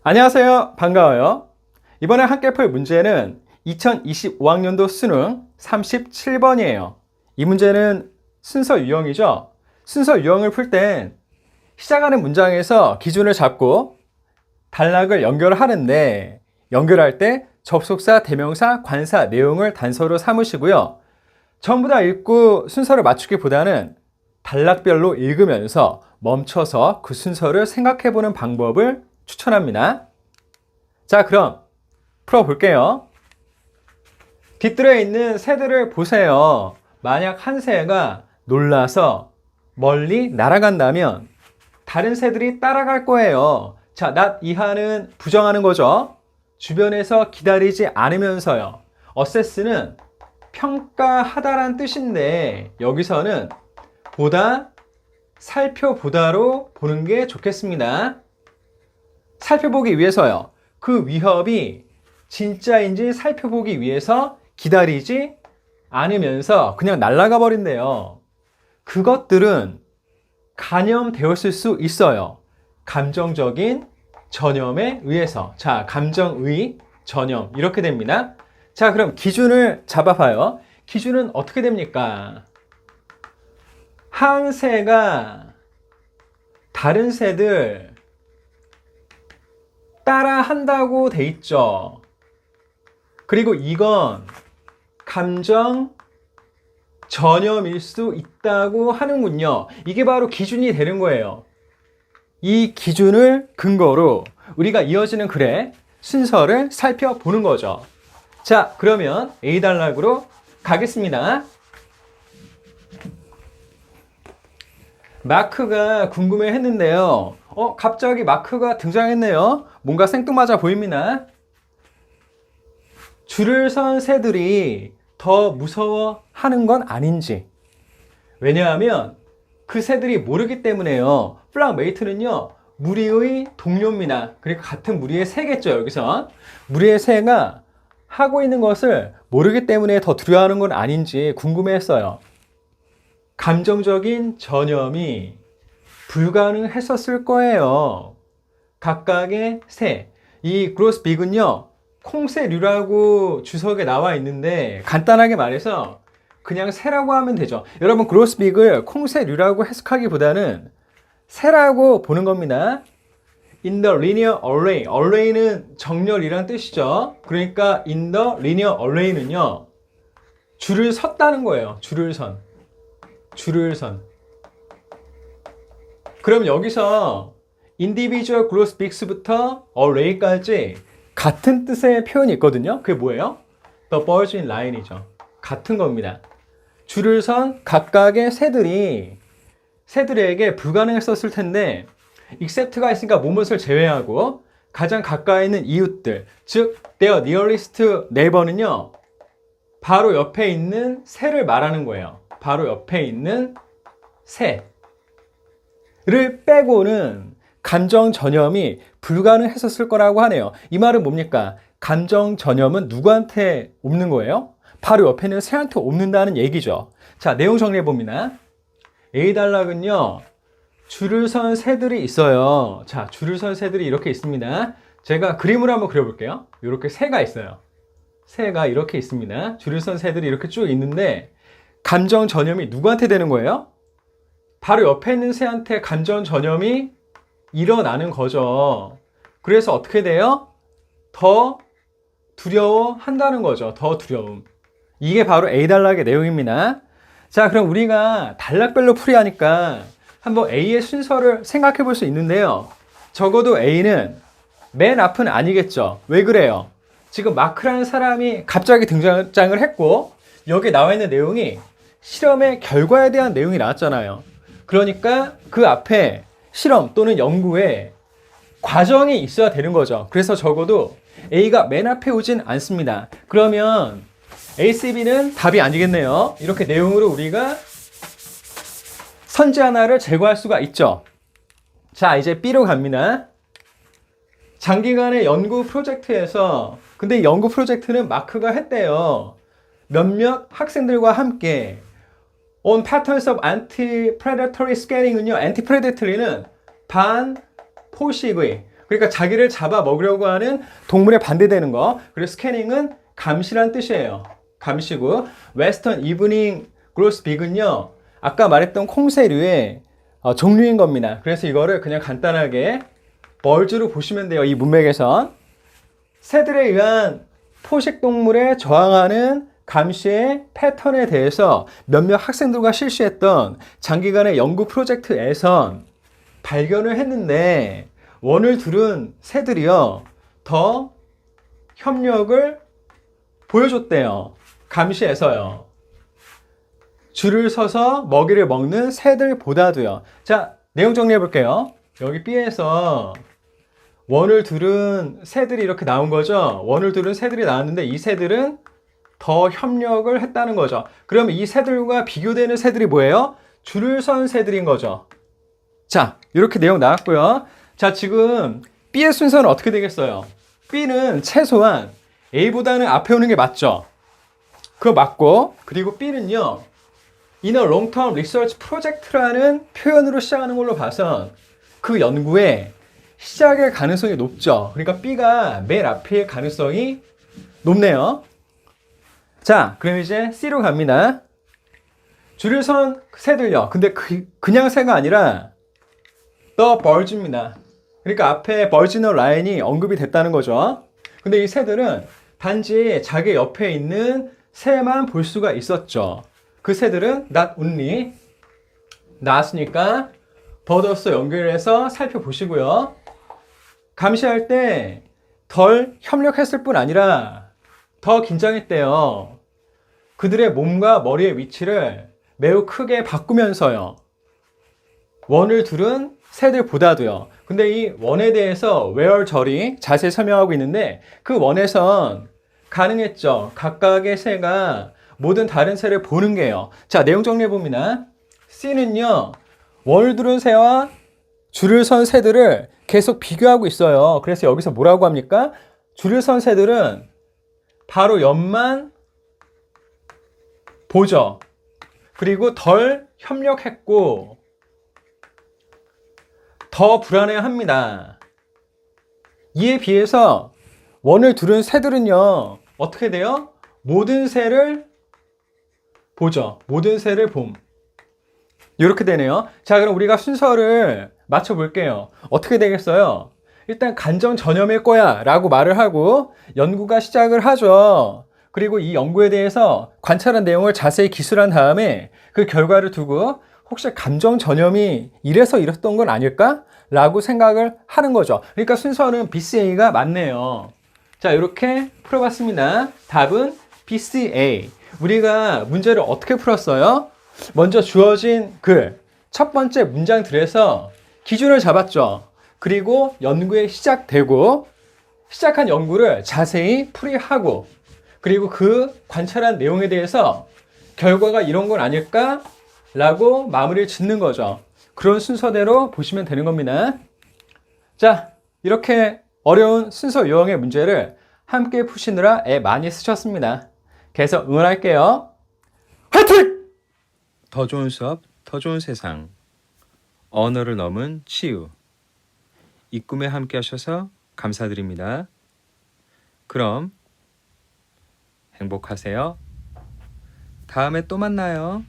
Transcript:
안녕하세요. 반가워요. 이번에 함께 풀 문제는 2025학년도 수능 37번이에요. 이 문제는 순서 유형이죠. 순서 유형을 풀 땐 시작하는 문장에서 기준을 잡고 단락을 연결하는데, 연결할 때 접속사, 대명사, 관사, 내용을 단서로 삼으시고요. 전부 다 읽고 순서를 맞추기보다는 단락별로 읽으면서 멈춰서 그 순서를 생각해보는 방법을 추천합니다. 자, 그럼 풀어볼게요. 뒷뜰에 있는 새들을 보세요. 만약 한 새가 놀라서 멀리 날아간다면 다른 새들이 따라갈 거예요. 자, not 이하는 부정하는 거죠. 주변에서 기다리지 않으면서요. assess는 평가하다란 뜻인데 여기서는 보다, 살펴보다로 보는 게 좋겠습니다. 살펴보기 위해서요. 그 위협이 진짜인지 살펴보기 위해서 기다리지 않으면서 그냥 날아가 버린대요. 그것들은 간염되었을 수 있어요. 감정적인 전염에 의해서. 자, 감정의 전염 이렇게 됩니다. 자, 그럼 기준을 잡아봐요. 기준은 어떻게 됩니까? 한 새가 다른 새들 따라 한다고 돼 있죠. 그리고 이건 감정 전염일 수 있다고 하는군요. 이게 바로 기준이 되는 거예요. 이 기준을 근거로 우리가 이어지는 글의 순서를 살펴보는 거죠. 자, 그러면 A 단락으로 가겠습니다. 마크가 궁금해 했는데요. 갑자기 마크가 등장했네요. 뭔가 생뚱맞아 보입니다. 줄을 선 새들이 더 무서워하는 건 아닌지. 왜냐하면 그 새들이 모르기 때문에요. 플락메이트는요, 무리의 동료입니다. 그러니까 같은 무리의 새겠죠, 여기선. 무리의 새가 하고 있는 것을 모르기 때문에 더 두려워하는 건 아닌지 궁금해했어요. 감정적인 전염이 불가능했었을 거예요. 각각의 새. 이 그로스빅은요, 콩새류라고 주석에 나와 있는데 간단하게 말해서 그냥 새라고 하면 되죠. 여러분, 그로스빅을 콩새류라고 해석하기보다는 새라고 보는 겁니다. In the linear array. array는 정렬이란 뜻이죠. 그러니까 in the linear array는요, 줄을 섰다는 거예요. 줄을 선. 그럼 여기서 individual grosbeaks부터 array까지 같은 뜻의 표현이 있거든요. 그게 뭐예요? The birds in line이죠. 같은 겁니다. 줄을 선 각각의 새들에게 불가능했었을 텐데 except가 있으니까 뭐뭇을 제외하고 가장 가까이 있는 이웃들, 즉 their nearest neighbor는요, 바로 옆에 있는 새를 말하는 거예요. 바로 옆에 있는 새를 빼고는 감정 전염이 불가능했었을 거라고 하네요. 이 말은 뭡니까? 감정 전염은 누구한테 없는 거예요? 바로 옆에 있는 새한테 없는다는 얘기죠. 자, 내용 정리해 봅니다. A 단락은요, 줄을 선 새들이 있어요. 자, 줄을 선 새들이 이렇게 있습니다. 제가 그림으로 한번 그려볼게요. 이렇게 새가 있어요. 새가 이렇게 있습니다. 줄을 선 새들이 이렇게 쭉 있는데 감정 전염이 누구한테 되는 거예요? 바로 옆에 있는 새한테 감정 전염이 일어나는 거죠. 그래서 어떻게 돼요? 더 두려워한다는 거죠. 더 두려움. 이게 바로 A 단락의 내용입니다. 자, 그럼 우리가 단락별로 풀이하니까 한번 A의 순서를 생각해 볼 수 있는데요. 적어도 A는 맨 앞은 아니겠죠. 왜 그래요? 지금 마크라는 사람이 갑자기 등장을 했고 여기에 나와 있는 내용이 실험의 결과에 대한 내용이 나왔잖아요. 그러니까 그 앞에 실험 또는 연구에 과정이 있어야 되는 거죠. 그래서 적어도 A가 맨 앞에 오진 않습니다. 그러면 A, C, B는 답이 아니겠네요. 이렇게 내용으로 우리가 선지 하나를 제거할 수가 있죠. 자, 이제 B로 갑니다. 장기간의 연구 프로젝트에서, 근데 연구 프로젝트는 마크가 했대요. 몇몇 학생들과 함께 on patterns of anti-predatory scanning은요, anti-predatory는 반포식의, 그러니까 자기를 잡아 먹으려고 하는 동물에 반대되는 거. 그리고 스캐닝은 감시란 뜻이에요. 감시고, 웨스턴 이브닝 그로스빅은요, 아까 말했던 콩새류의 종류인 겁니다. 그래서 이거를 그냥 간단하게 벌즈로 보시면 돼요. 이 문맥에선. 새들에 의한 포식동물에 저항하는 감시의 패턴에 대해서 몇몇 학생들과 실시했던 장기간의 연구 프로젝트에선 발견을 했는데, 원을 두른 새들이요, 더 협력을 보여줬대요. 감시에서요. 줄을 서서 먹이를 먹는 새들보다도요. 자, 내용 정리해 볼게요. 여기 B에서 원을 두른 새들이 이렇게 나온 거죠. 원을 두른 새들이 나왔는데 이 새들은 더 협력을 했다는 거죠. 그러면 이 새들과 비교되는 새들이 뭐예요? 줄을 선 새들인 거죠. 자, 이렇게 내용 나왔고요. 자, 지금 B의 순서는 어떻게 되겠어요? B는 최소한 A보다는 앞에 오는 게 맞죠? 그거 맞고, 그리고 B는요, In a long-term research project라는 표현으로 시작하는 걸로 봐선 그 연구의 시작의 가능성이 높죠. 그러니까 B가 맨 앞일 가능성이 높네요. 자, 그럼 이제 C로 갑니다. 줄을 선 새들요. 근데 그냥 새가 아니라 the birds입니다. 그러니까 앞에 birds의 라인이 언급이 됐다는 거죠. 근데 이 새들은 단지 자기 옆에 있는 새만 볼 수가 있었죠. 그 새들은 not only 나왔으니까 bird로서 연결해서 살펴보시고요. 감시할 때 덜 협력했을 뿐 아니라 더 긴장했대요. 그들의 몸과 머리의 위치를 매우 크게 바꾸면서요. 원을 두른 새들보다도요. 근데 이 원에 대해서 where 절이 자세히 설명하고 있는데 그 원에선 가능했죠. 각각의 새가 모든 다른 새를 보는 게요. 자, 내용 정리해 봅니다. C는요, 원을 두른 새와 줄을 선 새들을 계속 비교하고 있어요. 그래서 여기서 뭐라고 합니까? 줄을 선 새들은 바로 옆만 보죠. 그리고 덜 협력했고 더 불안해합니다. 이에 비해서 원을 두른 새들은요, 어떻게 돼요? 모든 새를 보죠. 모든 새를 봄. 이렇게 되네요. 자, 그럼 우리가 순서를 맞춰볼게요. 어떻게 되겠어요? 일단 간정 전염일 거야 라고 말을 하고 연구가 시작을 하죠. 그리고 이 연구에 대해서 관찰한 내용을 자세히 기술한 다음에 그 결과를 두고 혹시 감정 전염이 이래서 이랬던 건 아닐까? 라고 생각을 하는 거죠. 그러니까 순서는 BCA가 맞네요. 자, 이렇게 풀어봤습니다. 답은 BCA. 우리가 문제를 어떻게 풀었어요? 먼저 주어진 글, 첫 번째 문장들에서 기준을 잡았죠. 그리고 연구에 시작되고 시작한 연구를 자세히 풀이하고 그리고 그 관찰한 내용에 대해서 결과가 이런 건 아닐까? 라고 마무리를 짓는 거죠. 그런 순서대로 보시면 되는 겁니다. 자, 이렇게 어려운 순서 유형의 문제를 함께 푸시느라 애 많이 쓰셨습니다. 그래서 응원할게요. 화이팅! 더 좋은 수업, 더 좋은 세상. 언어를 넘은 치유. 이 꿈에 함께 하셔서 감사드립니다. 그럼 행복하세요. 다음에 또 만나요.